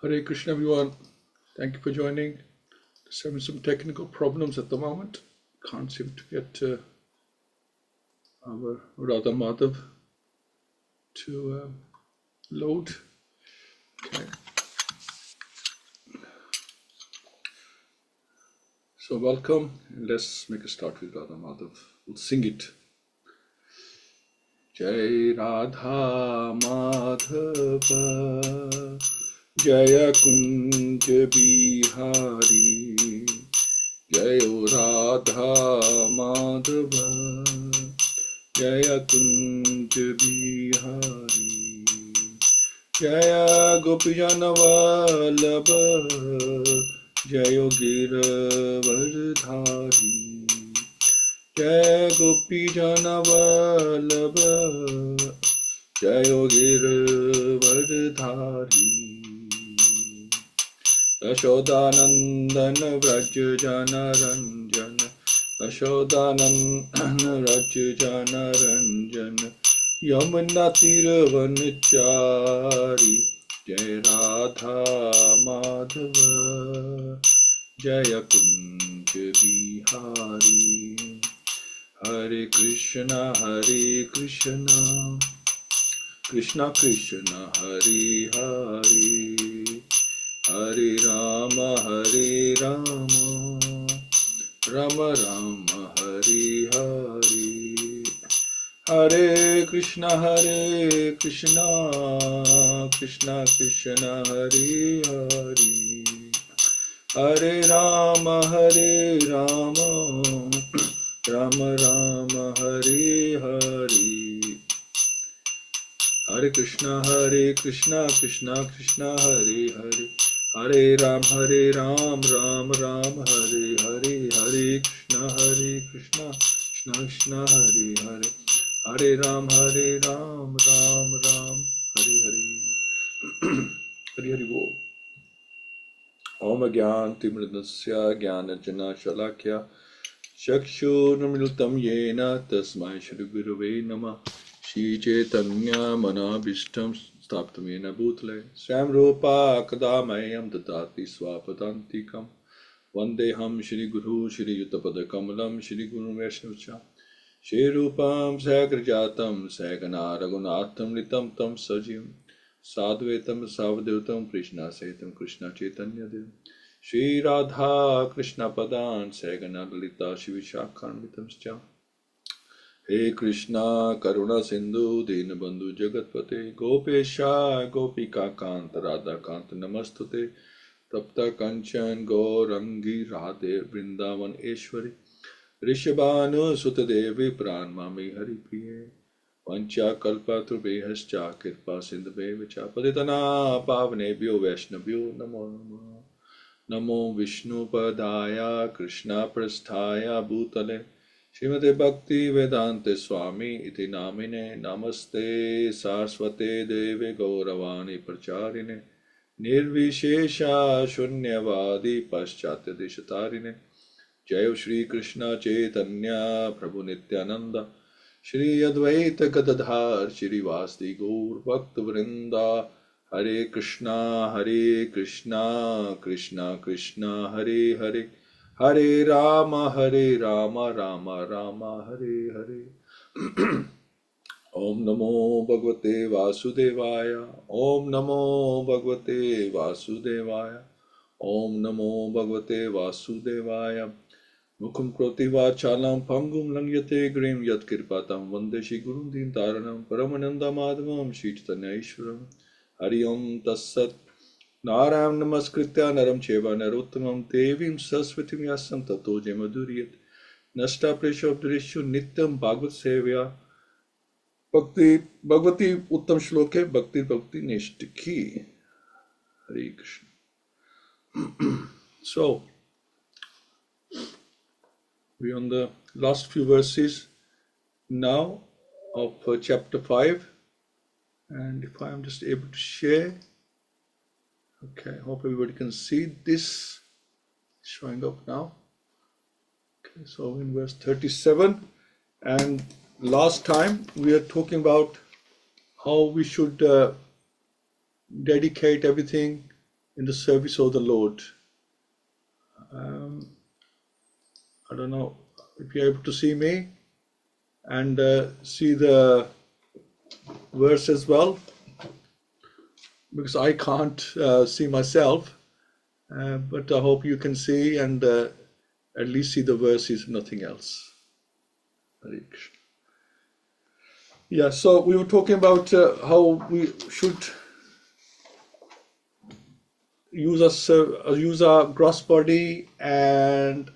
Hare Krishna everyone, thank you for joining. Just having some technical problems at the moment. Can't seem to get our Radha Madhav to load. Okay. So welcome, and let's make a start with Radha Madhav. We'll sing it. Jai Radha Madhava Jaya Kunj Bihari Jayo Radha Madhava Jaya Kunj Bihari Jaya Gopijana Vallabha Jayo Giravardhari Jaya Gopijana Vallabha Jayo Giravardhari Yashodanandana Vrajjana Ranjana Yashodanandana Vrajjana Ranjana Yamuna Tiravanachari Jai Radha Madhava Jaya Kunj Bihari Hare Krishna Krishna Krishna Hare Hare Hare Rama Rama Rama Hare Hare Hare Krishna Krishna Krishna Hare Hare Hare Rama Rama Rama Hare Hare Hare Krishna Krishna Krishna Hare Hare Hare Ram Ram Hare Hare Hare Krishna Krishna Krishna Hare Hare Hare Ram Ram Hare Hare Hare Hare Bol Om Gyan Timridasya Gyanajana Shalakya Chakshurmilitam Yena Tasmai Shri Gurave Namah Shri Chaitanya Manabhishtam Staptamena Bhutale Swam Rupa Kadamayam Dadati Swapadantikam Vandeham Shri Guru Shri Yutapada Kamalam Shri Guru Vaishnavcha Shri Rupam Sagrajatam Sagana Raghunatham Litam Tam Sajim Sadvetam Savadeutam Krishna Setam Krishna Chaitanya Dev Shri Radha Krishna Padan Sagana Lalita Shivishakharmitamscha He Krishna Karuna Sindhu Dinabandhu Jagatpate Gopesha Gopika Kanta Radha Kanta Namastute Tapta Kanchan Gaurangi Radhe Vrindavan Eshwari Rishabhanu Sutadevi Pranmami Hari Priye Vancha Kalpa Trubehascha Kirpa Sindhave Vicha Paditana Pavnebhyo Vaishnavyo Namo Namo Namo Vishnu Padaya Krishna Prasthaya Bhutale Śrīmad Bhaktivedanta Swami iti namine Namaste Saraswate Deve Gauravani Pracharine Nirvishesha Shunyavadi Paschatya Deshatarine Jayo Shri Krishna Chaitanya Prabhu Nityananda Shri Advaita Gadadhar Shri Vasdi Gaur Bhakta Vrinda Hare Krishna Krishna Krishna Hare Hare Hare Rama Rama Rama Hare Hare Om Namo Bhagavate Vasudevaya Om Namo Bhagavate Vasudevaya Om Namo Bhagavate Vasudevaya Mukham Kroti Vachalam Pangum Langyate Grim Yat Kirpatam Vandeshi Gurun Din Taranam Paramananda Madhavam Shri Chaitanya Ishwaram Hari Om Tassat Narayam Namaskritya Naram Cheva Narottamam Devim Saraswatim Yasam Tato Jamaduriyat Nasta Presha Abdurishu Nityam Bhagavad-Sevayā Bhagavati Uttam Shloke Bhakti Nishtiki Hare Krishna. So, we're on the last few verses now of chapter 5, and if I am just able to share, okay, I hope everybody can see this showing up now. Okay, so in verse 37, and last time we are talking about how we should dedicate everything in the service of the Lord. I don't know if you're able to see me and see the verse as well, because I can't see myself, but I hope you can see and at least see the verses, nothing else. Hare Krishna. Yeah, so we were talking about how we should use our gross body and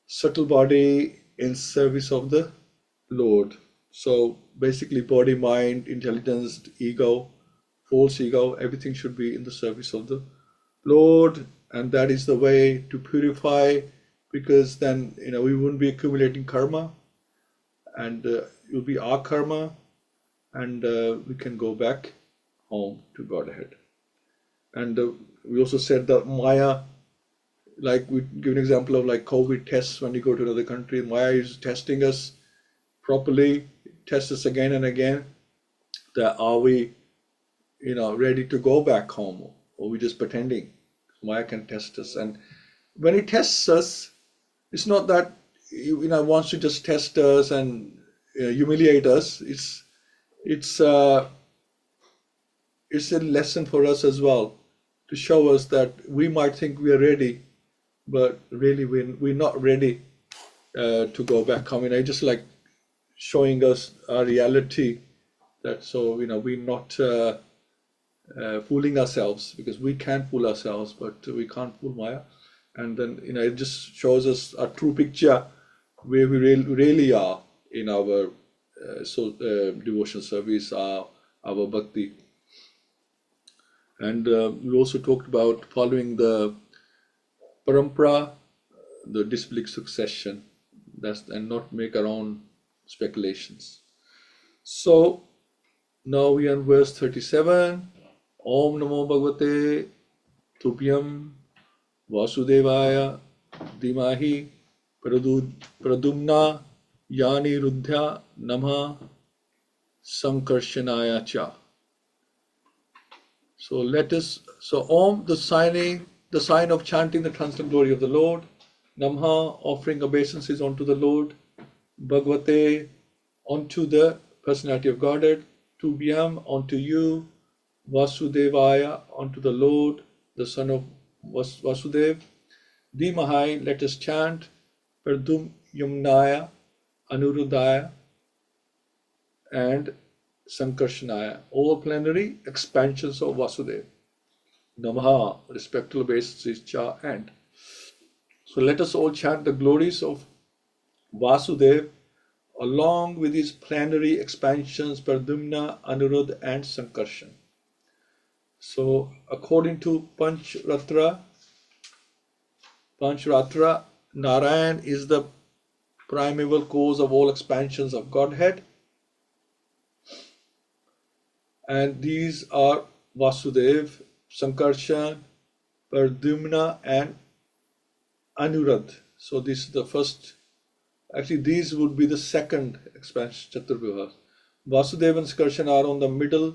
subtle body in service of the Lord. So basically body, mind, intelligence, ego, false ego, everything should be in the service of the Lord, and that is the way to purify, because then we wouldn't be accumulating karma, and it will be our karma, and we can go back home to Godhead. And we also said that Maya, like we give an example of like COVID tests. When you go to another country, Maya is testing us properly, tests us again and again, that are we ready to go back home, or we just pretending. Maya can test us, and when it tests us, it's not that wants to just test us and humiliate us. It's a lesson for us as well, to show us that we might think we are ready, but really we're not ready to go back home. Just like showing us our reality, that so we're not fooling ourselves, because we can fool ourselves, but we can't fool Maya. And then it just shows us a true picture where we really are in our devotional service, our bhakti. And we also talked about following the parampara, the disciplic succession, and not make our own speculations. So now we are in verse 37. Om Namo Bhagavate Tubhyam Vasudevaya Dimahi Pradumna Yani Rudhya Namah Sankarshanaya Cha. So Om, the sign of chanting the transcendental glory of the Lord. Namah, offering obeisances unto the Lord. Bhagavate, unto the personality of Godhead. Tubhyam, unto you. Vasudevaya, unto the Lord, the son of Vasudev. Dimahai, let us chant. Pardum Yumnaya, Anuruddhaya, and Sankarshanaya, all plenary expansions of Vasudev. Namaha, respectful obeisances, Cha, and. So let us all chant the glories of Vasudev along with his plenary expansions, Pardumna, Anuruddha, and Sankarshan. So according to Panchratra, Narayan is the primeval cause of all expansions of Godhead. And these are Vasudev, Sankarshan, Pardumna, and Anuruddha. So this is the first. Actually, these would be the second expansion, Chaturvyuha. Vasudeva and Sankarshan are on the middle,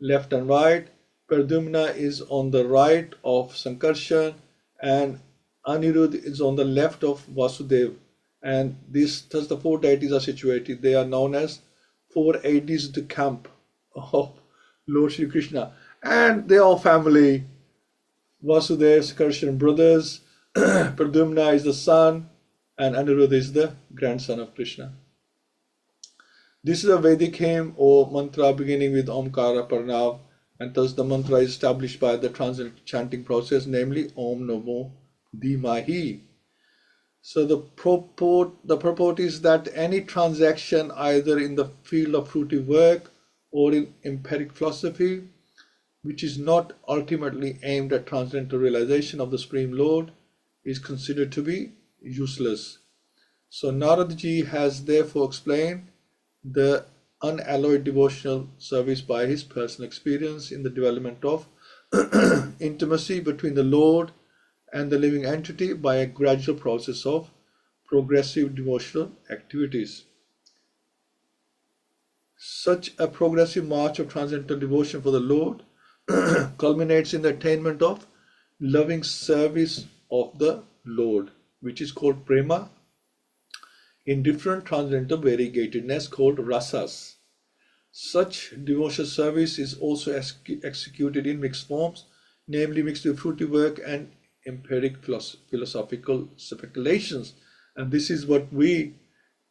left and right. Pardumna is on the right of Sankarshan, and Aniruddha is on the left of Vasudeva. And thus the four deities are situated. They are known as four aides de camp of Lord Shri Krishna. And they are family. Vasudeva, Sankarshan brothers. Pardumna is the son, and Aniruddha is the grandson of Krishna. This is a Vedic hymn or mantra beginning with Omkara Parnav, and thus the mantra is established by the transcendental chanting process, namely Om Namo Dimahi. So the purport is that any transaction either in the field of fruitive work or in empiric philosophy, which is not ultimately aimed at transcendental realization of the Supreme Lord, is considered to be useless. So Naradji has therefore explained the unalloyed devotional service by his personal experience in the development of intimacy between the Lord and the living entity by a gradual process of progressive devotional activities. Such a progressive march of transcendental devotion for the Lord culminates in the attainment of loving service of the Lord, which is called prema, in different transcendental variegatedness called rasas. Such devotional service is also executed in mixed forms, namely mixed with fruity work and empiric philosophical speculations. And this is what we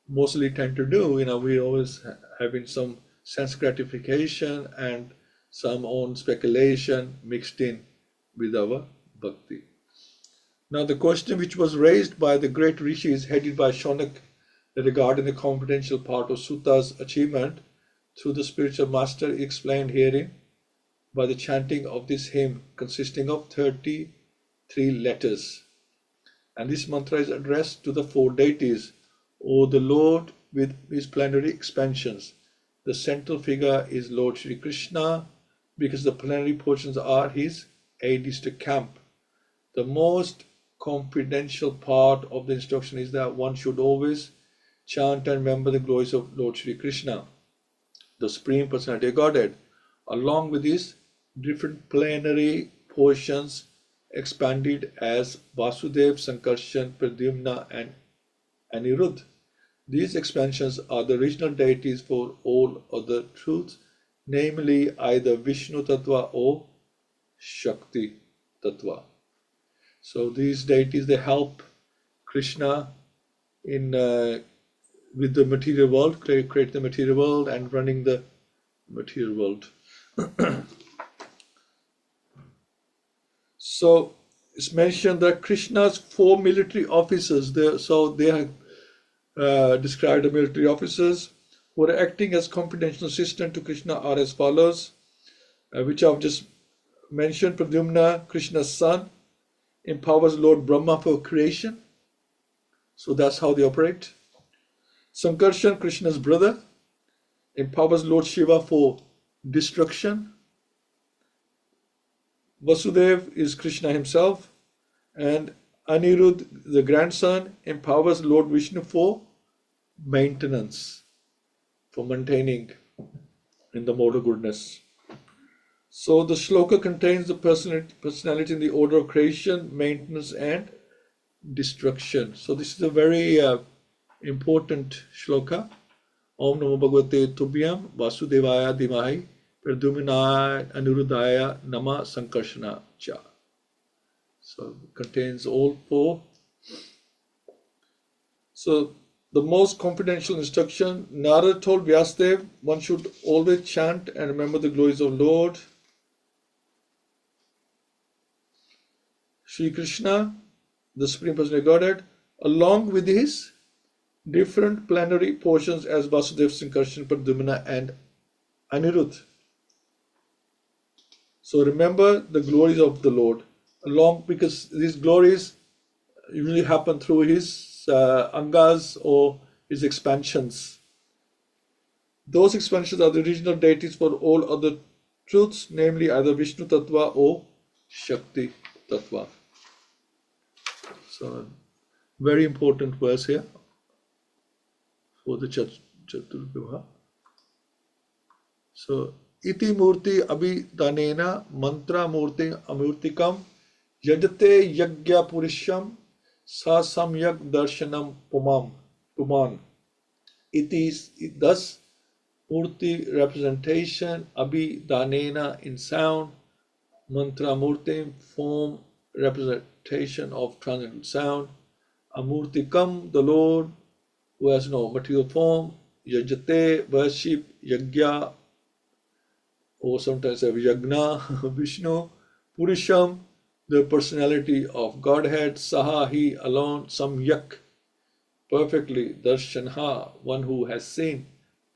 mostly tend to do. We always having some sense gratification and some own speculation mixed in with our bhakti. Now the question which was raised by the great rishis headed by Shaunak regarding the confidential part of Sutta's achievement through the spiritual master explained herein by the chanting of this hymn consisting of 33 letters. And this mantra is addressed to the four deities, O the Lord with his plenary expansions. The central figure is Lord Shri Krishna, because the plenary portions are his aides de camp. The most confidential part of the instruction is that one should always chant and remember the glories of Lord Shri Krishna, the Supreme Personality of Godhead, along with his different plenary portions expanded as Vasudev, Sankarshan, Pradyumna and Anirudh. These expansions are the original deities for all other truths, namely either Vishnu Tattva or Shakti Tattva. So these deities, they help Krishna in with the material world, create the material world and running the material world. So it's mentioned that Krishna's four military officers, they have described the military officers who are acting as confidential assistant to Krishna are as follows, which I've just mentioned. Pradyumna, Krishna's son, empowers Lord Brahma for creation. So that's how they operate. Sankarshan, Krishna's brother, empowers Lord Shiva for destruction. Vasudev is Krishna himself, and Anirudh, the grandson, empowers Lord Vishnu for maintenance, for maintaining in the mode of goodness. So the shloka contains the personality in the order of creation, maintenance and destruction. So this is a very important shloka. Om Namo Bhagavate Tubhyam Vasudevaya Dhimahi Pradyumnaya Aniruddhaya Nama Sankarshana Cha. So it contains all four. So the most confidential instruction, Narada told Vyasadeva, one should always chant and remember the glories of Lord Shri Krishna, the Supreme Personality of Godhead, along with his different plenary portions as Vasudev, Sankarshan, Pradyumna and Anirudh. So remember the glories of the Lord, because these glories usually happen through his angas or his expansions. Those expansions are the original deities for all other truths, namely either Vishnu Tattva or Shakti Tattva. So very important verse here for the Chaturvibha. So iti murti abhidanena mantra murti amurtikam yajate yagya purisham sa samyak darshanam puman. It is thus murti representation, abhidanena in sound, mantra murti form representation of transcendental sound, amurtikam the Lord who has no material form, yajate worship, yagya or sometimes yagna, Vishnu, Purisham the personality of Godhead, Saha he alone, Samyak perfectly, Darshanha one who has seen,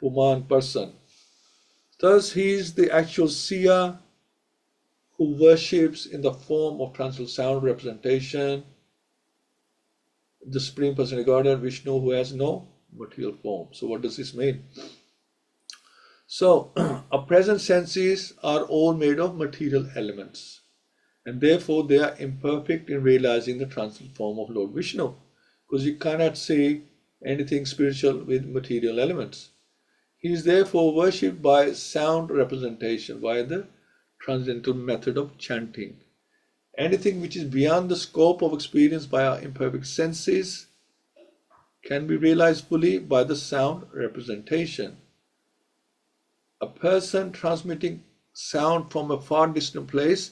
Puman person. Thus he is the actual seer who worships in the form of transcendental sound representation, the Supreme Personality of Godhead, Vishnu, who has no material form. So what does this mean? So our present senses are all made of material elements, and therefore they are imperfect in realizing the transcendental form of Lord Vishnu, because you cannot see anything spiritual with material elements. He is therefore worshipped by sound representation, by the transcendental method of chanting. Anything which is beyond the scope of experience by our imperfect senses can be realized fully by the sound representation. A person transmitting sound from a far distant place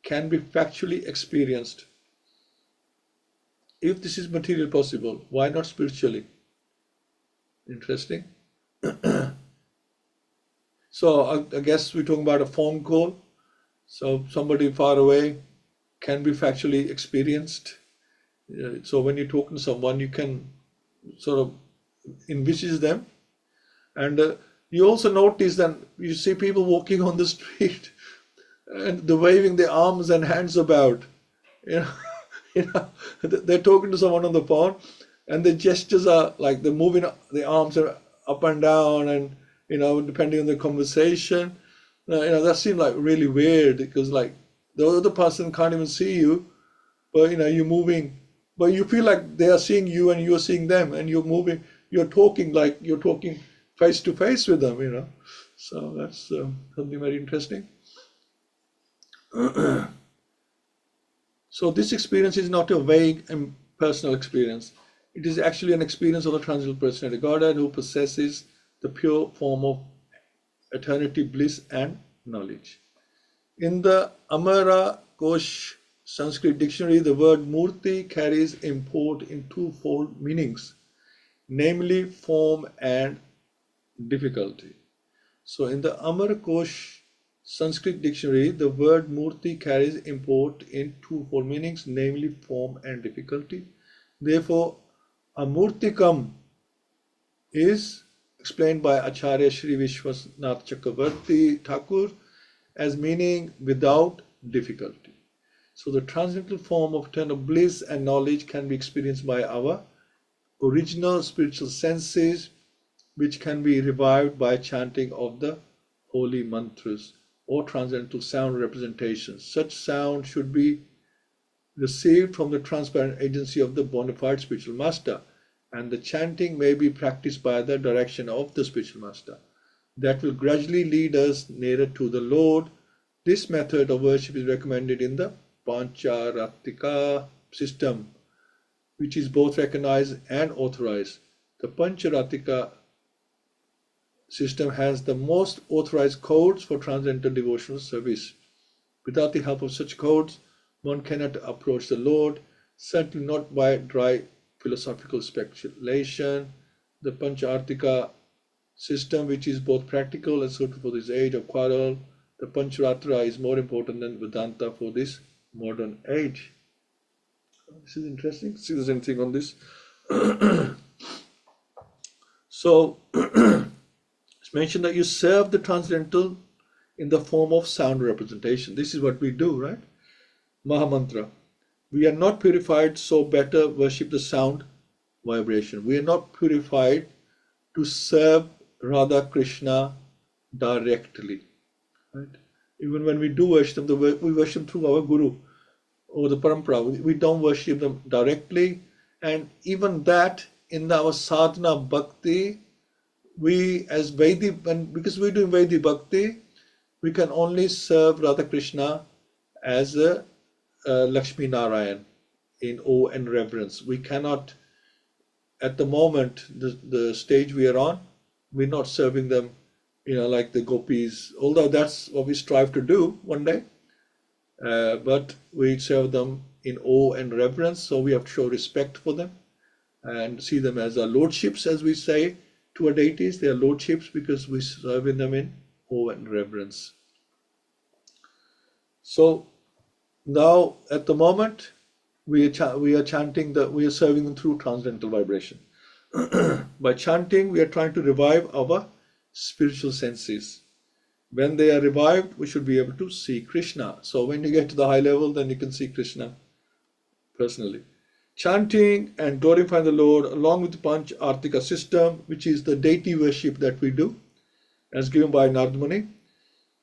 can be factually experienced. If this is material possible, why not spiritually? Interesting. So I guess we're talking about a phone call. So somebody far away can be factually experienced. So when you're talking to someone, you can sort of envisage them. And you also notice that you see people walking on the street and they're waving their arms and hands about. They're talking to someone on the phone, and the gestures are like they're moving their arms are up and down, and depending on the conversation, that seems like really weird, because like the other person can't even see you, but you're moving, but you feel like they are seeing you and you're seeing them, and you're moving, you're talking like you're talking face to face with them. So that's something very interesting. So this experience is not a vague and personal experience. It is actually an experience of the transcendental personality Godhead who possesses the pure form of eternity, bliss and knowledge. In the Amara Kosh Sanskrit dictionary, the word Murti carries import in twofold meanings, namely form and difficulty. So in the Amara Kosh Sanskrit dictionary, the word Murti carries import in twofold meanings, namely form and difficulty. Therefore, Amurtikam is explained by Acharya Sri Vishwanath Chakravarti Thakur as meaning without difficulty. So the transcendental form of eternal bliss and knowledge can be experienced by our original spiritual senses, which can be revived by chanting of the holy mantras or transcendental sound representations. Such sound should be received from the transparent agency of the bona fide spiritual master, and the chanting may be practiced by the direction of the spiritual master. That will gradually lead us nearer to the Lord. This method of worship is recommended in the Pancharatika system, which is both recognized and authorized. The Pancharatika system has the most authorized codes for transcendental devotional service. Without the help of such codes, one cannot approach the Lord, certainly not by dry philosophical speculation. The Panchartika system, which is both practical and suitable for this age of quarrel, the Pancharatra is more important than Vedanta for this modern age. This is interesting. See if there's anything on this. So, it's mentioned that you serve the transcendental in the form of sound representation. This is what we do, right? Mahamantra. We are not purified, so better worship the sound vibration. We are not purified to serve Radha Krishna directly. Right? Even when we do worship them, we worship through our Guru or the Parampara. We don't worship them directly. And even that, in our sadhana bhakti, we as Vaidhi, because we're doing Vaidhi bhakti, we can only serve Radha Krishna as a Lakshmi Narayan in awe and reverence. We cannot, at the moment, the stage we are on, we're not serving them, like the gopis, although that's what we strive to do one day. But we serve them in awe and reverence, so we have to show respect for them and see them as our lordships, as we say to our deities. They are lordships because we serve them in awe and reverence. So now, at the moment, we are chanting we are serving them through transcendental vibration. By chanting, we are trying to revive our spiritual senses. When they are revived, we should be able to see Krishna. So when you get to the high level, then you can see Krishna personally. Chanting and glorifying the Lord along with the Panch Artika system, which is the deity worship that we do, as given by Narad Muni,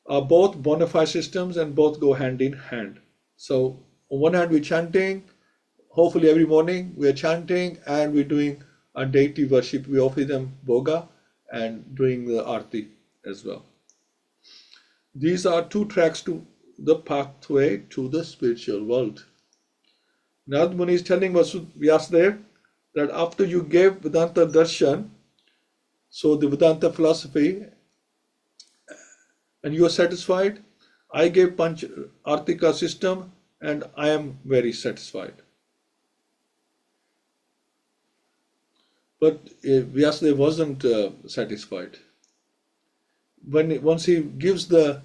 are both bona fide systems and both go hand in hand. So on one hand, we're chanting, hopefully every morning we are chanting and we're doing our deity worship. We offer them bhoga and doing the arti as well. These are two tracks to the pathway to the spiritual world. Narad Muni is telling Vyasadeva that after you gave Vedanta Darshan, so the Vedanta philosophy, and you are satisfied, I gave Panch Artika system and I am very satisfied. But Vyasadeva wasn't satisfied. Once he gives the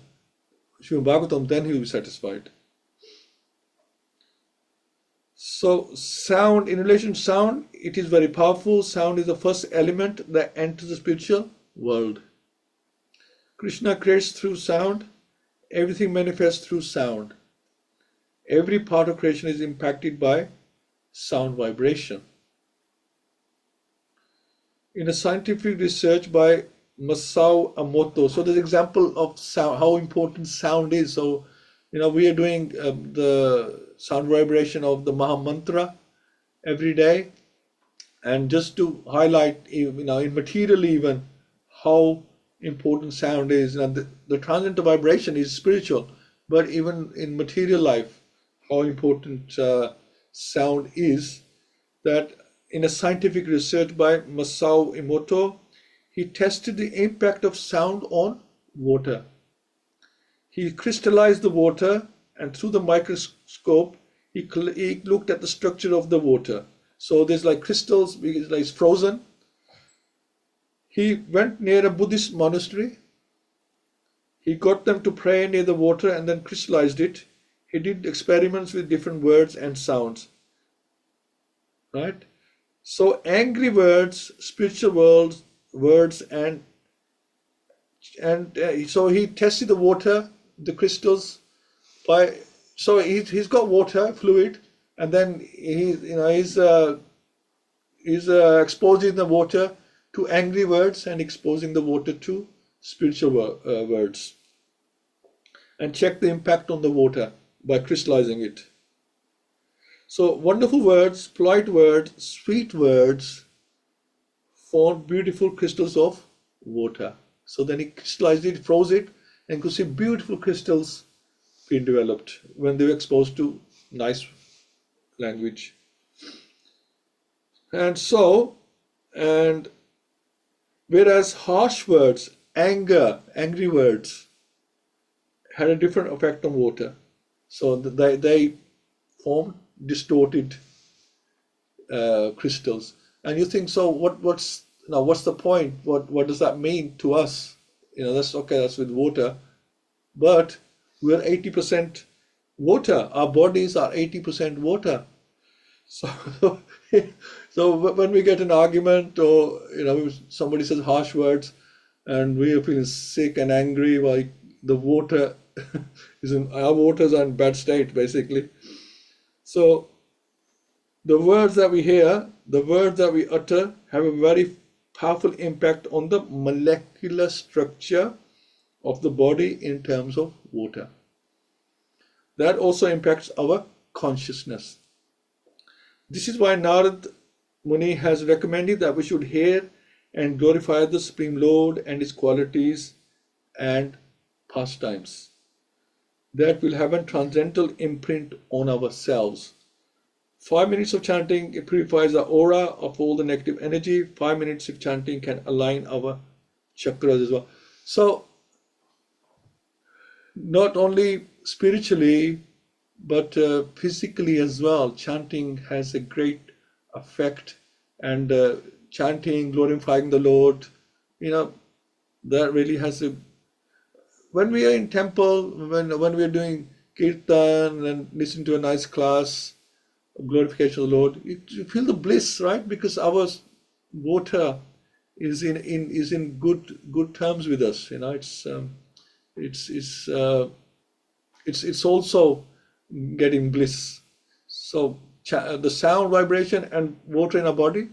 Śrīmad-Bhāgavatam, then he will be satisfied. So sound, in relation to sound, it is very powerful. Sound is the first element that enters the spiritual world. Krishna creates through sound. Everything manifests through sound. Every part of creation is impacted by sound vibration. In a scientific research by Masao Emoto, so there's an example of sound, how important sound is. So, we are doing the sound vibration of the Maha Mantra every day, and just to highlight, in material even, how important sound is. The transcendental vibration is spiritual, but even in material life, how important sound is. That in a scientific research by Masao Emoto, he tested the impact of sound on water. He crystallized the water, and through the microscope, he looked at the structure of the water. So there's like crystals, it's frozen. He went near a Buddhist monastery. He got them to pray near the water and then crystallized it. He did experiments with different words and sounds. Right? So angry words, spiritual words, and so he tested the water, the crystals, so he's got water fluid, and then he's exposing the water to angry words and exposing the water to spiritual words, and check the impact on the water by crystallizing it. So wonderful words, polite words, sweet words form beautiful crystals of water. So then he crystallized it, froze it, and could see beautiful crystals being developed when they were exposed to nice language. And whereas harsh words, angry words, had a different effect on water. So they formed distorted crystals. And you think, so what's the point? What does that mean to us? That's okay, that's with water. But we're 80% water. Our bodies are 80% water. So when we get an argument, or somebody says harsh words and we are feeling sick and angry, like the water our waters are in bad state, basically. So the words that we hear, the words that we utter, have a very powerful impact on the molecular structure of the body in terms of water. That also impacts our consciousness. This is why Narad Muni has recommended that we should hear and glorify the Supreme Lord and His qualities and pastimes. That will have a transcendental imprint on ourselves. 5 minutes of chanting, it purifies the aura of all the negative energy. 5 minutes of chanting can align our chakras as well. So, not only spiritually, but physically as well, chanting has a great effect. And chanting, glorifying the Lord, that really has a... When we are in temple, when we are doing kirtan and listening to a nice class, glorification of the Lord, you feel the bliss, right? Because our water is in good terms with us. It's also getting bliss. So the sound vibration and water in our body,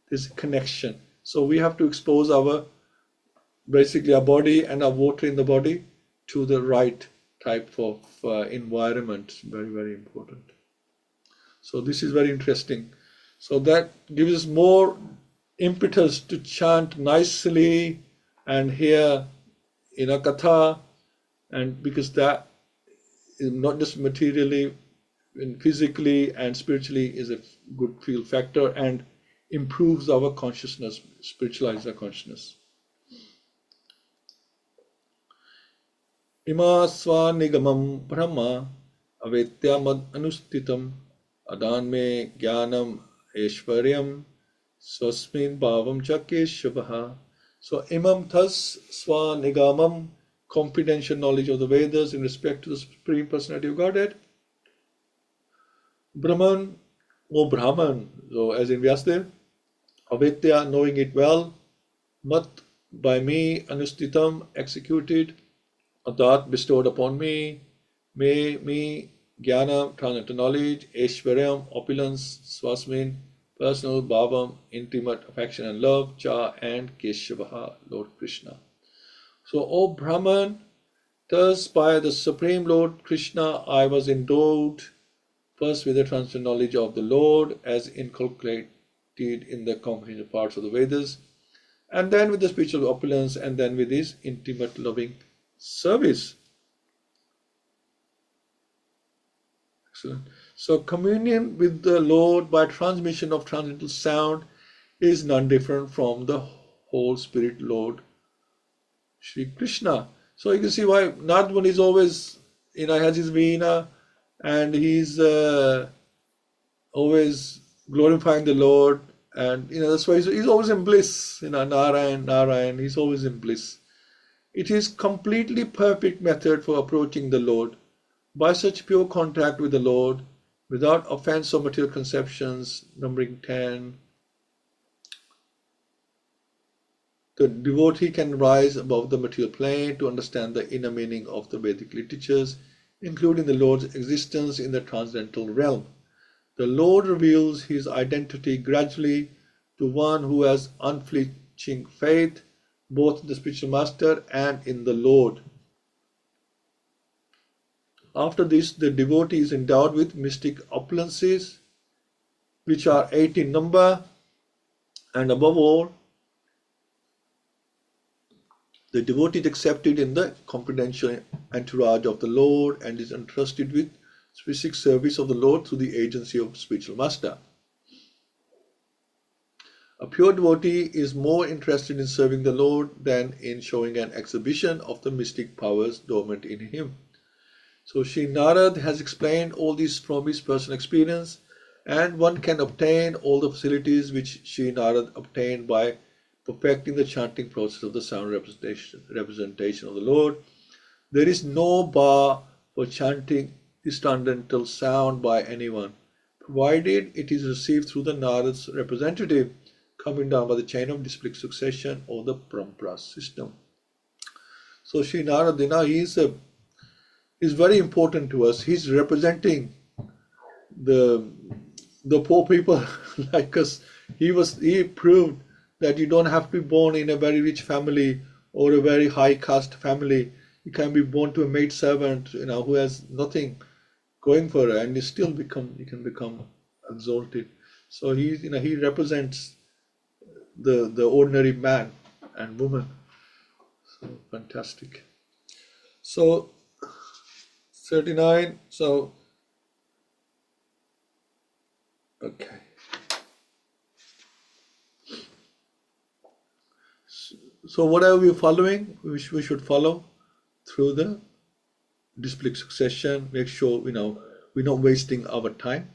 there's a connection. So we have to expose our body and our water in the body to the right type of environment. Very, very important. So this is very interesting. So that gives us more impetus to chant nicely and hear katha, and because that not just materially, physically and spiritually, is a good field factor and improves our consciousness, spiritualizes our consciousness. Ima swanigamam brahma avetyamad anustitam adanme jnanam aishvaryam swasmin bhavam cha keshabaha. So imam thus swanigamam, confidential knowledge of the Vedas in respect to the Supreme Personality of Godhead. Brahman, O Brahman, so as in Vyasadeva, avidya, knowing it well, mat, by me, anustitam, executed, adat, bestowed upon me, me, jnana, transcendental knowledge, aishvaryam, opulence, swasmin, personal, bhavam, intimate affection and love, cha, and Keshavaha, Lord Krishna. So, O Brahman, thus by the Supreme Lord Krishna I was endowed first with the transcendental knowledge of the Lord as inculcated in the comprehensive parts of the Vedas, and then with the spiritual opulence, and then with his intimate loving service. Excellent. So communion with the Lord by transmission of transcendental sound is none different from the whole Spirit Lord Shri Krishna. So you can see why Narad Muni is always, has his veena, and he's always glorifying the Lord, and that's why he's always in bliss. Narayan, he's always in bliss. It is completely perfect method for approaching the Lord by such pure contact with the Lord, without offense or material conceptions. Numbering 10. The devotee can rise above the material plane to understand the inner meaning of the Vedic literatures, including the Lord's existence in the transcendental realm. The Lord reveals his identity gradually to one who has unflinching faith, both in the spiritual master and in the Lord. After this, the devotee is endowed with mystic opulences, which are 8 in number, and above all, the devotee is accepted in the confidential entourage of the Lord and is entrusted with specific service of the Lord through the agency of spiritual master. A pure devotee is more interested in serving the Lord than in showing an exhibition of the mystic powers dormant in him. So Sri Narad has explained all this from his personal experience, and one can obtain all the facilities which Sri Narad obtained by perfecting the chanting process of the sound representation of the Lord. There is no bar for chanting this transcendental sound by anyone, provided it is received through the Narad's representative, coming down by the chain of disciplic succession or the parampara system. So Sri Narad, is very important to us. He's representing the poor people like us. He proved that you don't have to be born in a very rich family or a very high caste family. You can be born to a maid servant, who has nothing going for her, and you can become exalted. So he represents the ordinary man and woman. So fantastic. So 39. So okay. So whatever we're following, we should follow through the disciplic succession. Make sure we're not wasting our time.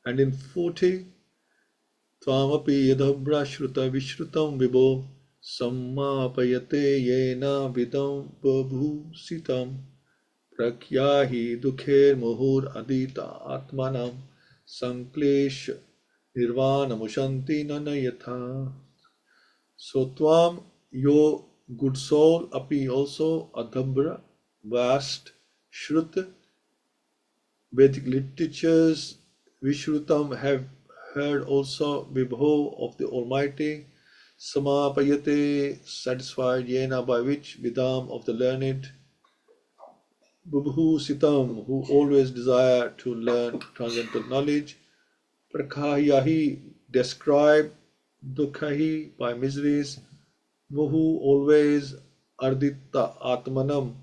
And in 40, Tvamapi yadabra shruta vishrutam vibho sammapayate yena vidam babhusitam prakyahi dukher muhur adita atmanam sanklesh nirvanamushanti nanayatha. So Tvam, your good soul, api also, adhabra, vast, shrut, Vedic literatures, vishrutam, have heard also, vibho, of the Almighty, samapayate, satisfied, yena, by which, vidam, of the learned, bubhu sitam, who always desire to learn transcendental knowledge, prakhayahi, describe, dukhahi, by miseries, muhu, always, ardita atmanam,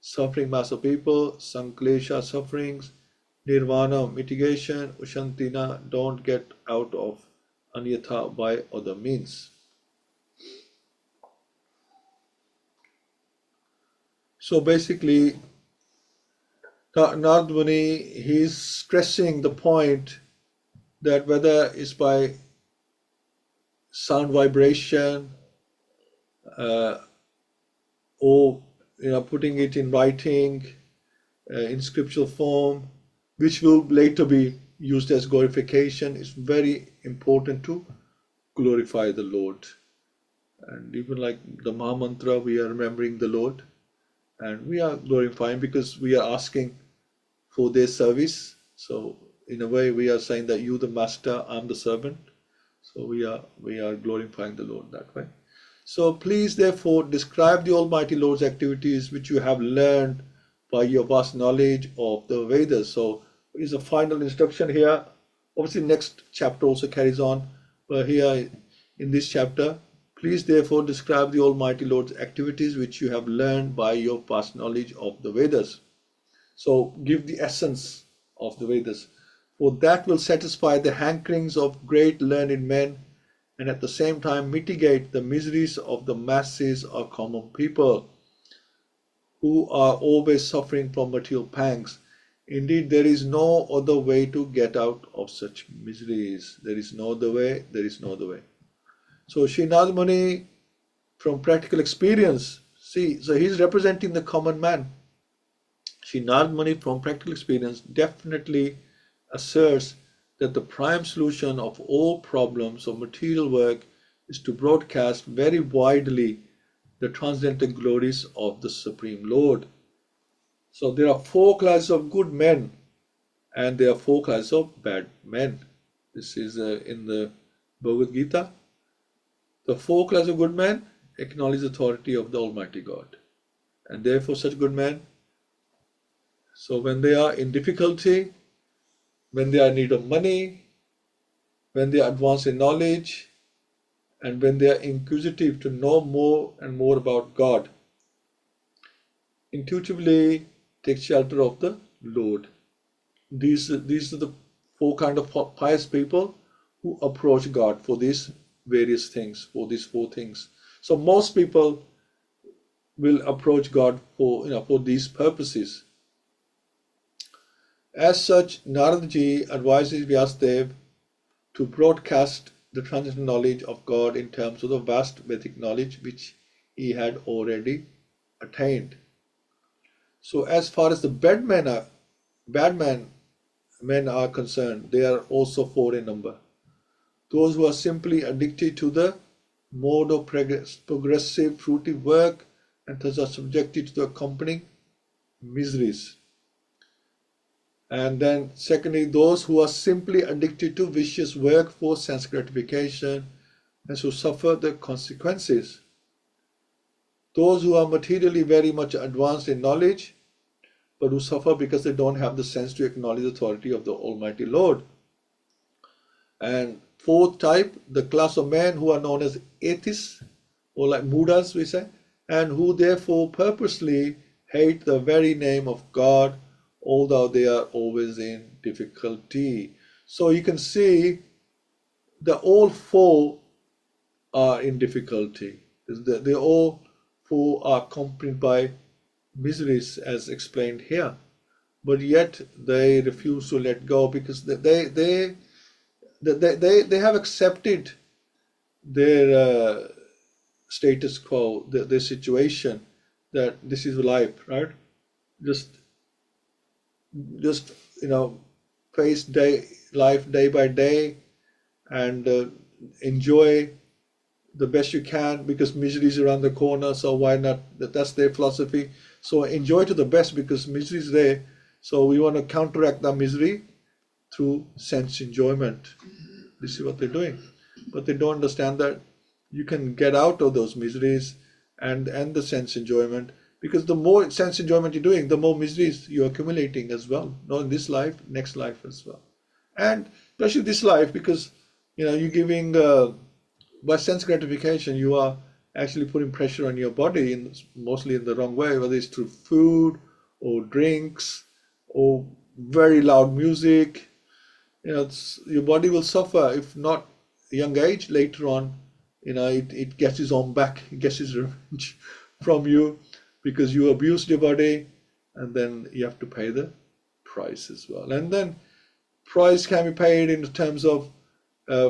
suffering mass of people, sanklesha, sufferings, nirvana, mitigation, ushantina, don't get out of anyatha by other means. So basically, Narad Muni, he's stressing the point that whether it's by sound vibration or putting it in writing in scriptural form, which will later be used as glorification, is very important to glorify the Lord. And even like the Maha Mantra, we are remembering the Lord and we are glorifying because we are asking for their service. So in a way we are saying that you the master, I'm the servant. So we are glorifying the Lord that way. So please therefore describe the Almighty Lord's activities which you have learned by your vast knowledge of the Vedas. So is a final instruction here. Obviously next chapter also carries on, but here in this chapter, please therefore describe the Almighty Lord's activities which you have learned by your past knowledge of the Vedas. So give the essence of the Vedas, for that will satisfy the hankerings of great learned men and at the same time mitigate the miseries of the masses of common people who are always suffering from material pangs. Indeed, there is no other way to get out of such miseries. There is no other way, there is no other way. So Śrīmad Muni, from practical experience, see, so he's representing the common man. Śrīmad Muni, from practical experience, definitely asserts that the prime solution of all problems of material work is to broadcast very widely the transcendental glories of the Supreme Lord. So there are 4 classes of good men and there are 4 classes of bad men. This is in the Bhagavad-Gita. The 4 classes of good men acknowledge the authority of the Almighty God. And therefore such good men, so when they are in difficulty, when they are in need of money, when they are advanced in knowledge, and when they are inquisitive to know more and more about God, intuitively take shelter of the Lord. These are the 4 kind of pious people who approach God for these various things, for these 4 things. So most people will approach God for these purposes. As such, Naradji advises Vyasadeva to broadcast the transcendental knowledge of God in terms of the vast Vedic knowledge which he had already attained. So as far as the bad men are concerned, they are also 4 in number. Those who are simply addicted to the mode of progressive fruitive work and thus are subjected to the accompanying miseries. And then secondly, those who are simply addicted to vicious work for sense gratification and who suffer the consequences. Those who are materially very much advanced in knowledge, but who suffer because they don't have the sense to acknowledge the authority of the Almighty Lord. And 4th type, the class of men who are known as atheists, or like Mudas we say, and who therefore purposely hate the very name of God, although they are always in difficulty. So you can see that all 4 are in difficulty. They all 4 are accompanied by miseries as explained here. But yet they refuse to let go because they have accepted their status quo, their situation, that this is life, right? Just face life day by day and enjoy the best you can because misery is around the corner, so why not? That's their philosophy. So enjoy to the best because misery is there, so we want to counteract that misery through sense enjoyment. This is what they're doing, but they don't understand that you can get out of those miseries and the sense enjoyment, because the more sense enjoyment you're doing, the more miseries you're accumulating as well, not in this life, next life as well, and especially this life, because you're giving by sense gratification, you are actually putting pressure on your body, mostly in the wrong way, whether it's through food or drinks or very loud music. Your body will suffer, if not a young age, later on. It gets its own back, it gets its revenge from you because you abused your body, and then you have to pay the price as well. And then price can be paid in terms of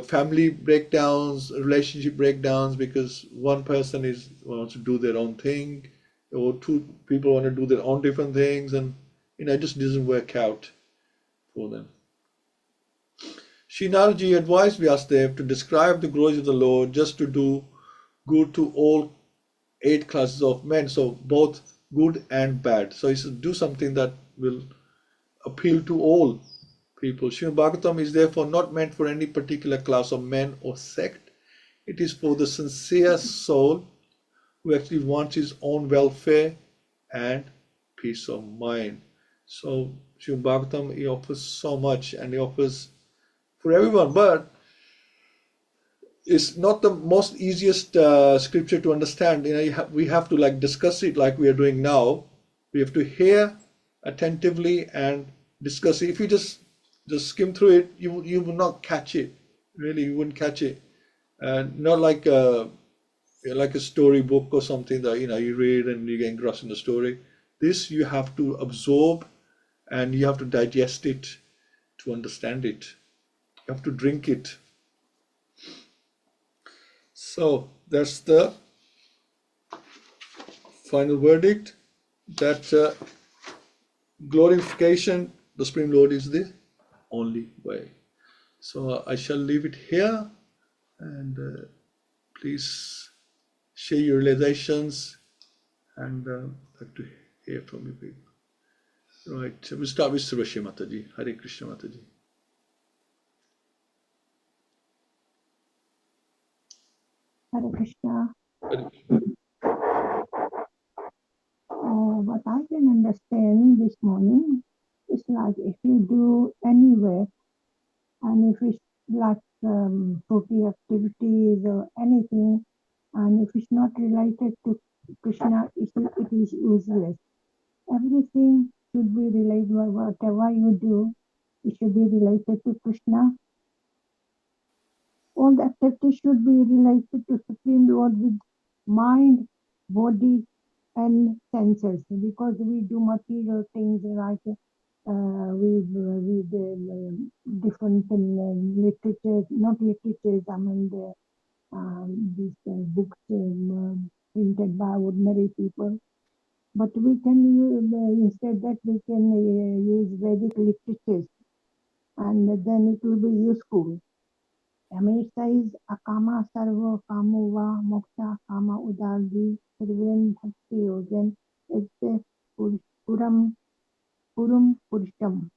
family breakdowns, relationship breakdowns, because one person wants to do their own thing, or two people want to do their own different things, and it just doesn't work out for them. Srinathji advised Vyasadeva to describe the glories of the Lord, just to do good to all 8 classes of men, so both good and bad. So he said, do something that will appeal to all people. Śrīmad-Bhāgavatam is therefore not meant for any particular class of men or sect. It is for the sincere soul who actually wants his own welfare and peace of mind. So Śrīmad-Bhāgavatam, he offers so much, and he offers for everyone, but it's not the most easiest scripture to understand. We have to discuss it like we are doing now. We have to hear attentively and discuss it. If you just skim through it, you will not catch it. Really, you wouldn't catch it. Not like a storybook or something that you read and you get engrossed in the story. This you have to absorb, and you have to digest it to understand it. You have to drink it. So that's the final verdict, that glorification, the Supreme Lord, is the only way. So I shall leave it here, and please share your realizations, and I'd like to hear from you people. Right, we'll start with Saraswati Mataji. Hare Krishna Mataji. Hare Krishna. Hare What I can understand this morning is like if you do anywhere, and if it's like fruity activities or anything, and if it's not related to Krishna, it is useless. Everything should be related, whatever you do, it should be related to Krishna. All the activities should be related to Supreme Lord with mind, body, and senses, because we do material things like with different literatures, not literatures, I mean these books printed by ordinary people. But we can use, instead that we can use Vedic literatures, and then it will be useful. I mean, it says, Akama Sarva Kamuva Moksha Kama Udaldi Sirven Bhakti Yogan Ette Puram Purusham.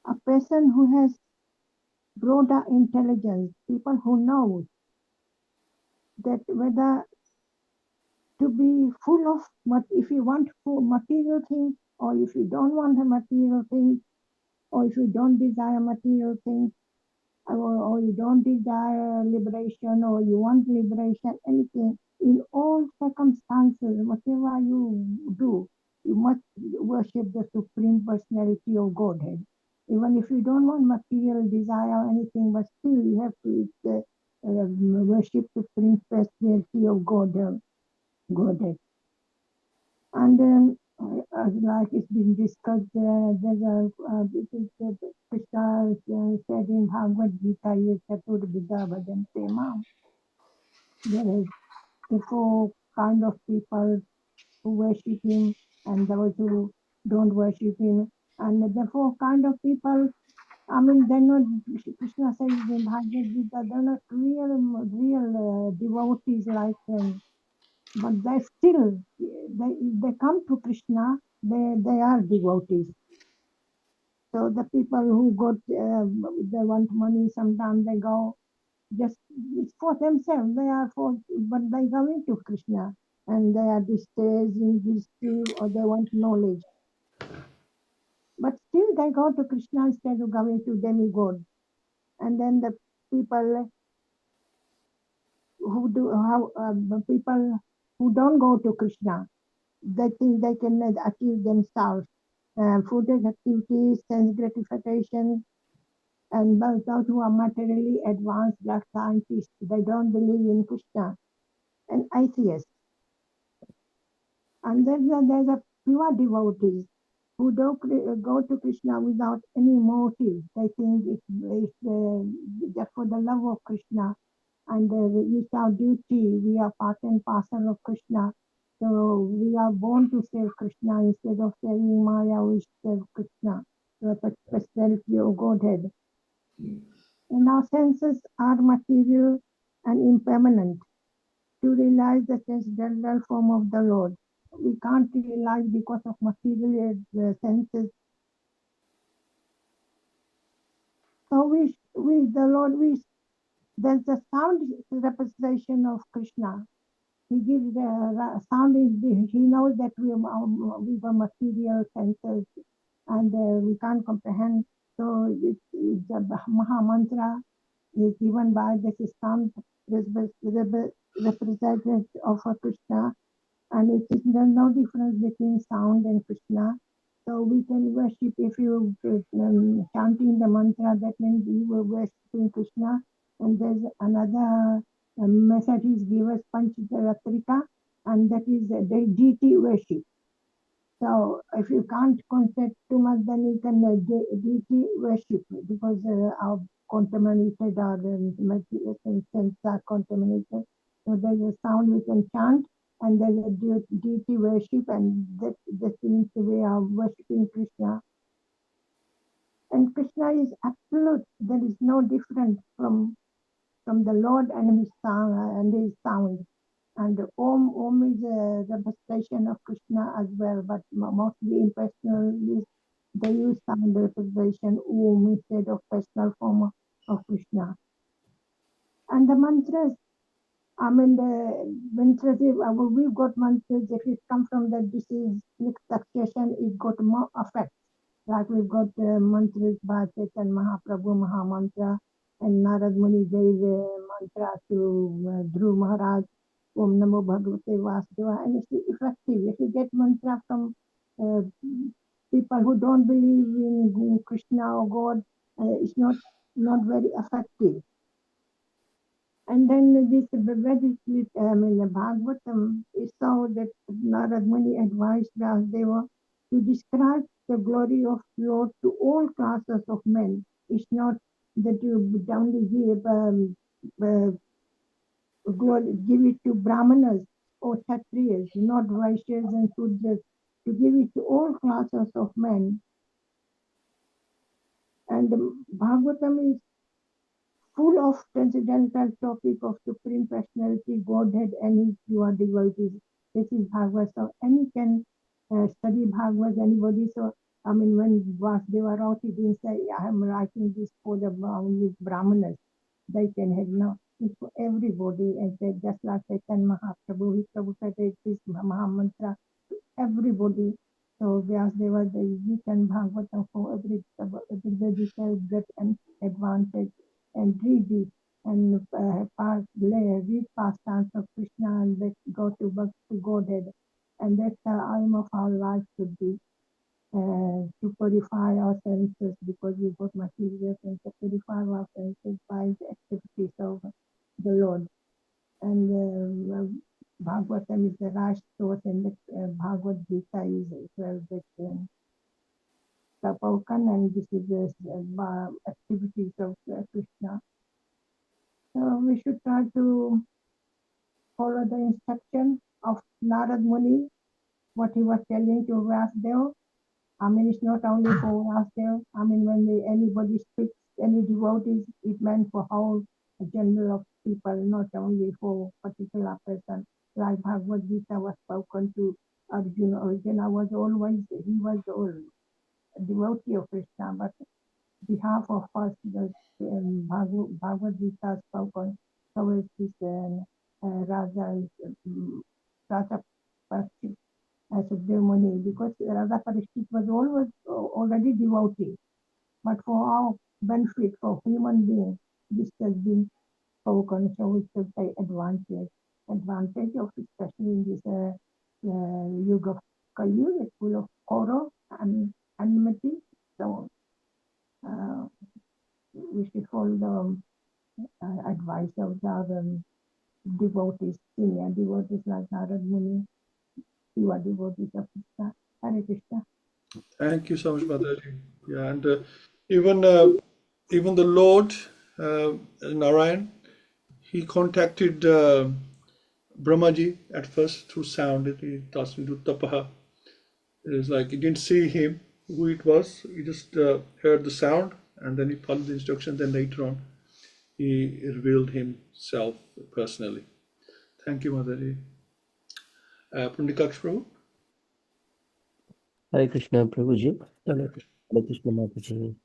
A person who has broader intelligence, people who know that whether to be full of, if you want material things, or if you don't want a material thing, or if you don't desire material things, or you don't desire liberation, or you want liberation, anything, in all circumstances, whatever you do, you must worship the Supreme Personality of Godhead. Even if you don't want material desire or anything, but still you have to worship the Supreme Personality of Godhead. And like it's been discussed, there's Krishna said in Bhagavad-Gita, Chaturvidha Bhajante. There is the 4 kind of people who worship him, and those who don't worship him. And the 4 kind of people, I mean, they're not, Krishna says in Bhagavad-Gita, they're not real devotees like him. But they still, they come to Krishna, they are devotees. So the people who got, they want money, sometimes they go, just it's for themselves, but they go into Krishna, and they are distressed in this too, or they want knowledge. But still they go to Krishna instead of going to demigod. And then the people people who don't go to Krishna, they think they can achieve themselves. Foolish activities, sense gratification, and those who are materially advanced like scientists, they don't believe in Krishna, and atheists. And then there's a pure devotees who don't go to Krishna without any motive. They think it's just for the love of Krishna, and it's our duty. We are part and parcel of Krishna. So we are born to serve Krishna. Instead of serving Maya, we serve Krishna, the personality of Godhead. And our senses are material and impermanent. To realize the transcendental form of the Lord, we can't realize because of material senses. So the Lord, there's the sound representation of Krishna. He gives the sound. He knows that we were material senses, and we can't comprehend. So it's the Maha Mantra is given by this sound representative of Krishna, and it is no difference between sound and Krishna. So we can worship if you chanting the mantra, that means you were worshiping Krishna. And there's another message is give us Pancharatrika, and that is the deity worship. So if you can't concentrate too much, then you can deity worship, because our contaminated or sense are contaminated. So there's a sound we can chant, and there's a deity worship, and that seems the way of worshipping Krishna. And Krishna is absolute. There is no difference from the Lord and his sound. And Om is a representation of Krishna as well, but mostly in personal use, they use sound representation Om instead of personal form of Krishna. And the mantras, I mean, the mantras, we've got mantras, if it comes from the disease, succession, it got more effect. Like we've got mantras by Chaitanya Mahaprabhu, Maha Mantra, and Narad Muni gave mantra to Dhruv Maharaj, Om Namo Bhagavate-Vasudevaya, and it's effective. If you get mantra from people who don't believe in Krishna or God, it's not very effective. And then this the Bhagavatam is so that Narad Muni advised Vyasdeva to describe the glory of Lord to all classes of men. It's not that you only give it to Brahmanas or Kshatriyas, not Vaishyas and Sudras, to give it to all classes of men. And the Bhagavatam is full of transcendental topic of Supreme Personality, Godhead, and his pure devotees. This is Bhagavad. So any can study Bhagavad, anybody. So, I mean, when Vasudeva wrote, he didn't say, I am writing this for the Brahmanas. They can have no. It's for everybody. And said, just like Chaitanya Mahaprabhu, Prabhupada said this Maha Mantra to everybody. So Vyasdeva, they written Bhagavatam for everybody can get an advantage and read it and read pastimes of Krishna and let go to Godhead. And that's the aim of our life should be to purify our senses, because we've got material sense, to purify our senses by the activities of the Lord. And Bhagavatam is the right source, and the Bhagavad-Gita is well spoken, and this is the activities of Krishna. So we should try to follow the instruction of Narad Muni, what he was telling to Vyasdeva. I mean, it's not only for Vyasdeva. I mean, when anybody speaks, any devotees, it meant for whole general of people, not only for particular person. Like Bhagavad-Gita was spoken to Arjuna. Arjuna was always, he was a devotee of Krishna, but behalf of us, the Bhagavad-Gita spoken towards this Raja Parikshit Sukdev Muni, because Raja Parikshit was always already devotee, but for our benefit, for human beings, this has been spoken, so we should take advantage of, especially in this yuga of Kali, it's full of quarrel and enmity. So we should follow the advice of the other devotees, senior devotees like Narad Muni, who are devotees of Krishna. Hare Krishna. Thank you so much, Mataji. Yeah, and even the Lord Narayan, he contacted Brahmaji at first through sound. He asked him to tapaha. It is like he didn't see him who it was. He just heard the sound, and then he followed the instructions. Then later on, he revealed himself personally. Thank you, Mataji. Pundikaksh Prabhu. Hare Krishna, Prabhuji. Hare Krishna. Hare Krishna, Mataji.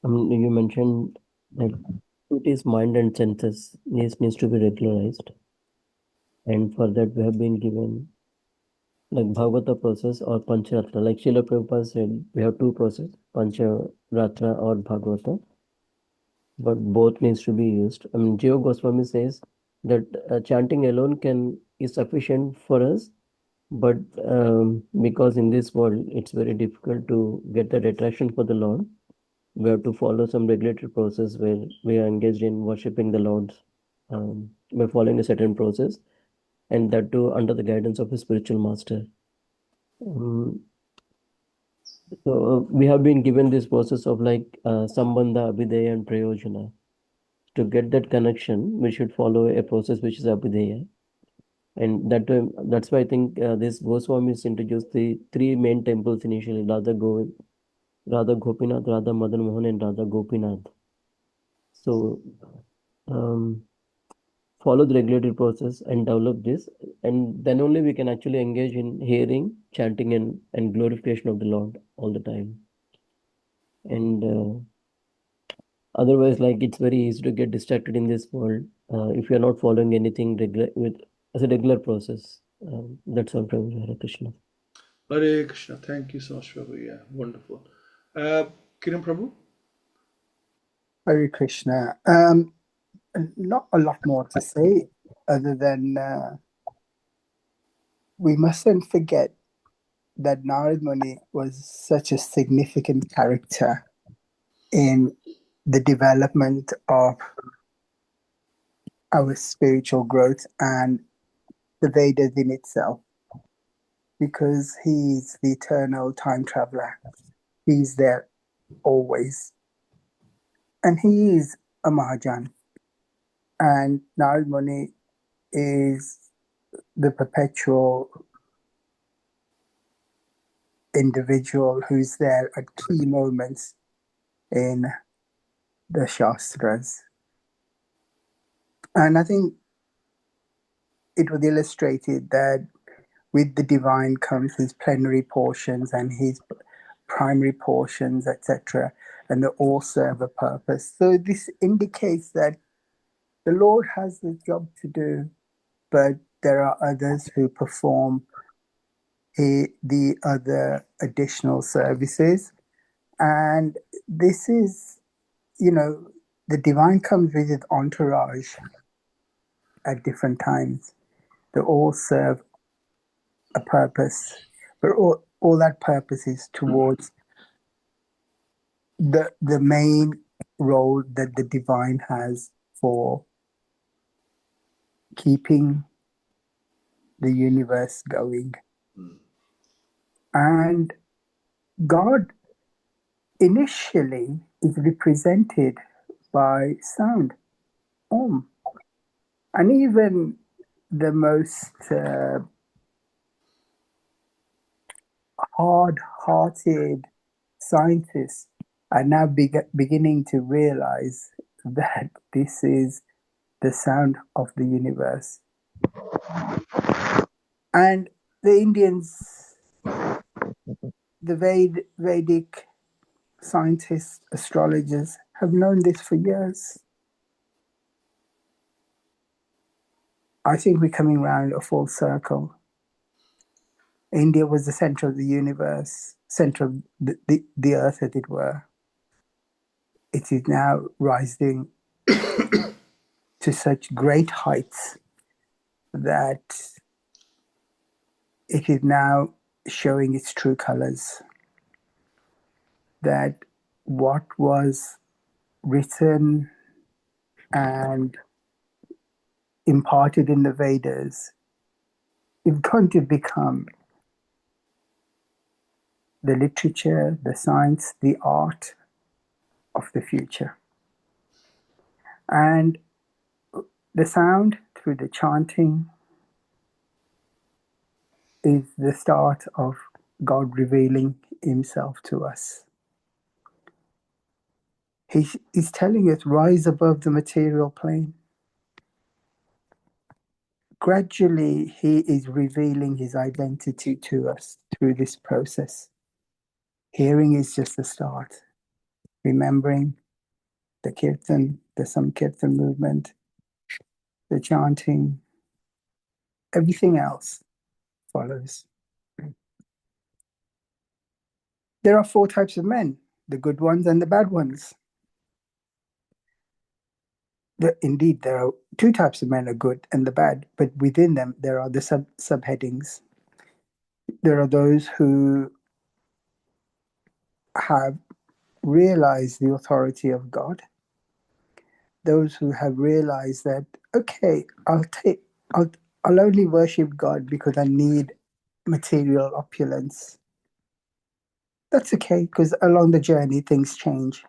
You mentioned that it is mind and senses needs to be regularized, and for that we have been given like Bhagavata process or Pancharatra. Like Srila Prabhupada said, we have two processes, Pancharatra or Bhagavata, but both needs to be used. Jiva Goswami says that chanting alone is sufficient for us, but because in this world it's very difficult to get that attraction for the Lord, we have to follow some regulatory process where we are engaged in worshipping the Lord by following a certain process, and that too under the guidance of a spiritual master. So we have been given this process of like Sambandha, Abhideya and Prayojana. To get that connection, we should follow a process which is Abhideya. And that's why I think this Goswamis introduced the three main temples initially, Radha Gopinath, Radha Madan Mohan and Radha Gopinath. So follow the regulatory process and develop this, and then only we can actually engage in hearing, chanting and glorification of the Lord all the time. And otherwise, like it's very easy to get distracted in this world if you are not following anything as a regular process. That's all from Hare Krishna. Hare Krishna. Thank you so much, Prabhu. Yeah, wonderful. Kiran Prabhu. Hare Krishna. Not a lot more to say other than we mustn't forget that Narad Muni was such a significant character in the development of our spiritual growth and the Vedas in itself, because he's the eternal time traveler. He's there always. And he is a Mahajan. And Narad Muni is the perpetual individual who's there at key moments in the Shastras. And I think it was illustrated that with the divine comes his plenary portions and his primary portions, etc., and they all serve a purpose. So this indicates that the Lord has the job to do, but there are others who perform the other additional services. And this is, the divine comes with its entourage at different times. They all serve a purpose, but all that purpose is towards the main role that the divine has for keeping the universe going. And God initially is represented by sound, Om. And even the most hard-hearted scientists are now beginning to realize that this is the sound of the universe. And the Indians, the Vedic scientists, astrologers have known this for years. I think we're coming around a full circle. India was the center of the universe, center of the earth, as it were. it is now rising to such great heights that it is now showing its true colors, that what was written and imparted in the Vedas is going to become the literature, the science, the art of the future. And the sound through the chanting is the start of God revealing himself to us. He's telling us, rise above the material plane. Gradually, he is revealing his identity to us through this process. Hearing is just the start. Remembering the kirtan, the Samkirtan movement, the chanting, everything else follows. There are 4 types of men, the good ones and the bad ones. Indeed, there are 2 types of men, the good and the bad, but within them there are the subheadings. There are those who have realized the authority of God, those who have realized that, okay, I'll only worship God because I need material opulence. That's okay, because along the journey things change,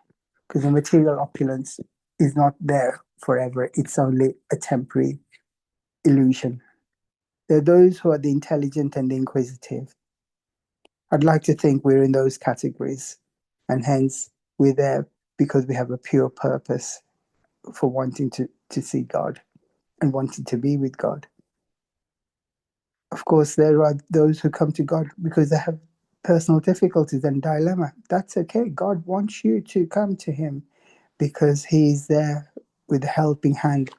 because the material opulence is not there forever. It's only a temporary illusion. There are those who are the intelligent and the inquisitive. I'd like to think we're in those categories, and hence we're there because we have a pure purpose for wanting to see God and wanting to be with God. Of course, there are those who come to God because they have personal difficulties and dilemma. That's okay. God wants you to come to him because he's there with a helping hand.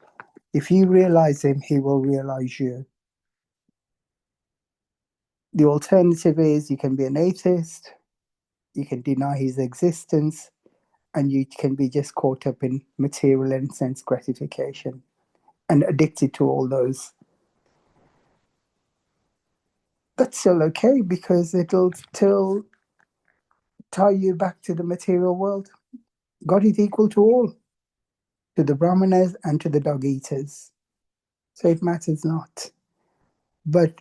If you realize him, he will realize you. The alternative is you can be an atheist, you can deny his existence, and you can be just caught up in material and sense gratification and addicted to all those. That's still okay because it'll still tie you back to the material world. God is equal to all, to the Brahmanas and to the dog eaters. So it matters not. But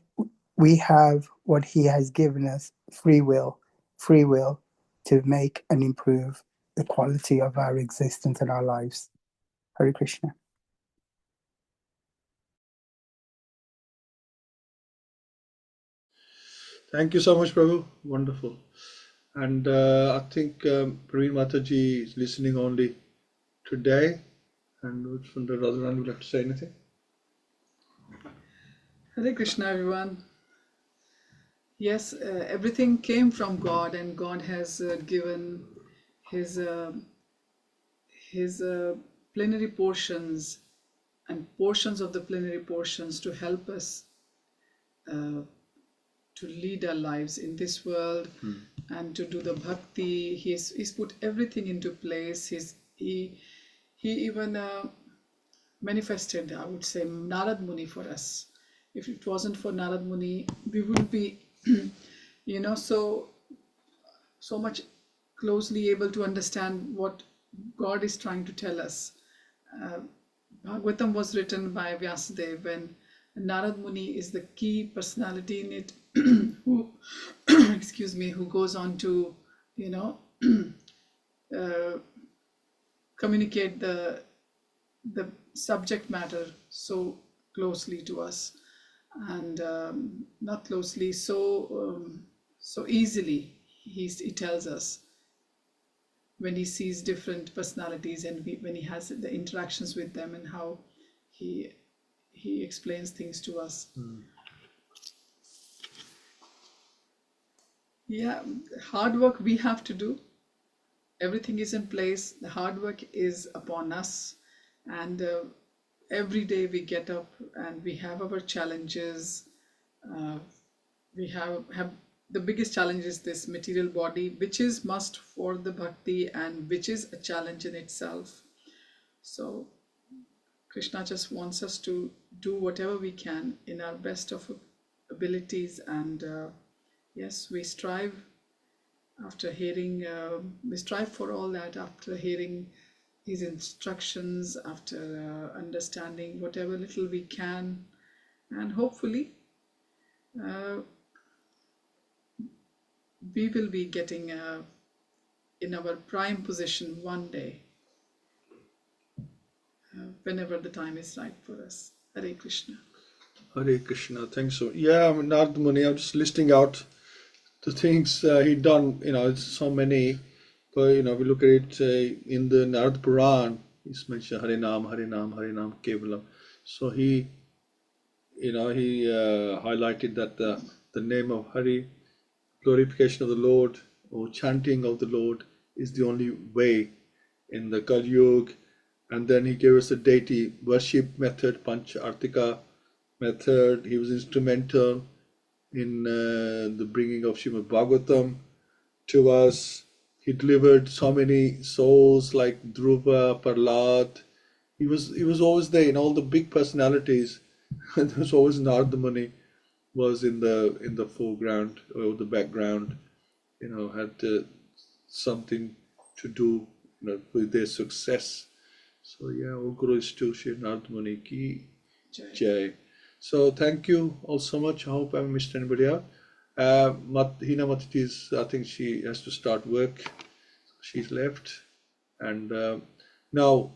we have what he has given us, free will to make and improve the quality of our existence and our lives. Hare Krishna. Thank you so much, Prabhu. Wonderful. And I think Praveen Mataji is listening only today. And from the Radharan, would you like to say anything? Hare Krishna, everyone. Yes, everything came from God, and God has given his plenary portions and portions of the plenary portions to help us to lead our lives in this world and to do the bhakti. He's put everything into place. He even manifested, I would say, Narad Muni for us. If it wasn't for Narad Muni, we wouldn't be, so much closely able to understand what God is trying to tell us. Bhagavatam was written by Vyasadeva, and Narad Muni is the key personality in it, who, excuse me, who goes on to, communicate the subject matter so closely to us, and not closely, so easily. He tells us when he sees different personalities and when he has the interactions with them, and how he explains things to us. Yeah, hard work we have to do. Everything is in place. The hard work is upon us, and every day we get up and we have our challenges. We have the biggest challenge is this material body, which is must for the bhakti and which is a challenge in itself. So Krishna just wants us to do whatever we can in our best of abilities, and yes, we strive after hearing, we strive for all that after hearing these instructions, after understanding whatever little we can, and hopefully we will be getting in our prime position one day, whenever the time is right for us. Hare Krishna. Hare Krishna. Thanks so. Yeah, I mean, Narada Muni, I'm just listing out the things he'd done. It's so many. But we look at it in the Narada Puran. He's mentioned Hare Nam, Hare Nam, Hare Nam, Kevalam. So he highlighted that the name of Hari, glorification of the Lord or chanting of the Lord, is the only way in the Kali Yuga. And then he gave us a deity worship method, Panch Artika method. He was instrumental in the bringing of Śrīmad-Bhāgavatam to us. He delivered so many souls like Dhruva, Prahlad. He was always there in all the big personalities. And there was always Narada Muni was in the foreground or the background. Had something to do with their success. So yeah, all glories to Shri Narada Muni ki jai. So thank you all so much. I hope I haven't missed anybody out. Hina Matiti I think she has to start work. She's left. And now,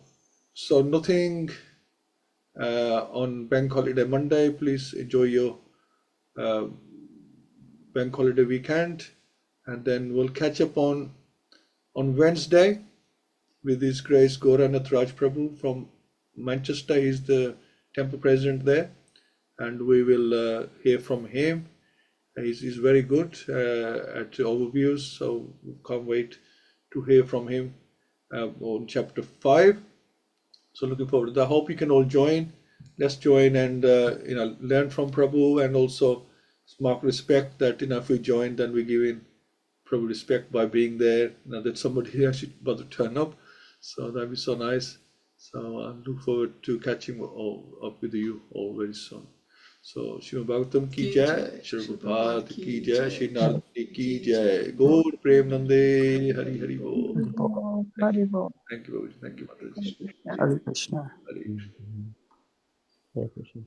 so nothing on Bank Holiday Monday. Please enjoy your Bank Holiday weekend. And then we'll catch up on Wednesday with His Grace Gauranath Raj Prabhu from Manchester. He's the temple president there. And we will hear from him. He's very good at overviews, so we can't wait to hear from him on chapter 5. So looking forward to that. I hope you can all join. Let's join and learn from Prabhu, and also mark respect that if we join, then we give in Prabhu respect by being there. Now that somebody actually about to turn up, so that'd be so nice. So I look forward to catching up with you all very soon. So Śrīmad-Bhāgavatam ki jai, Srila Prabhupada ki jai, Shri Narada ki jai. Gaur Prem Nande, Hari Hari Bol. Haribo. Thank you, Babuji. Thank you, Mataji. Hare Krishna. Hare Krishna. Hare Krishna. Hare Krishna.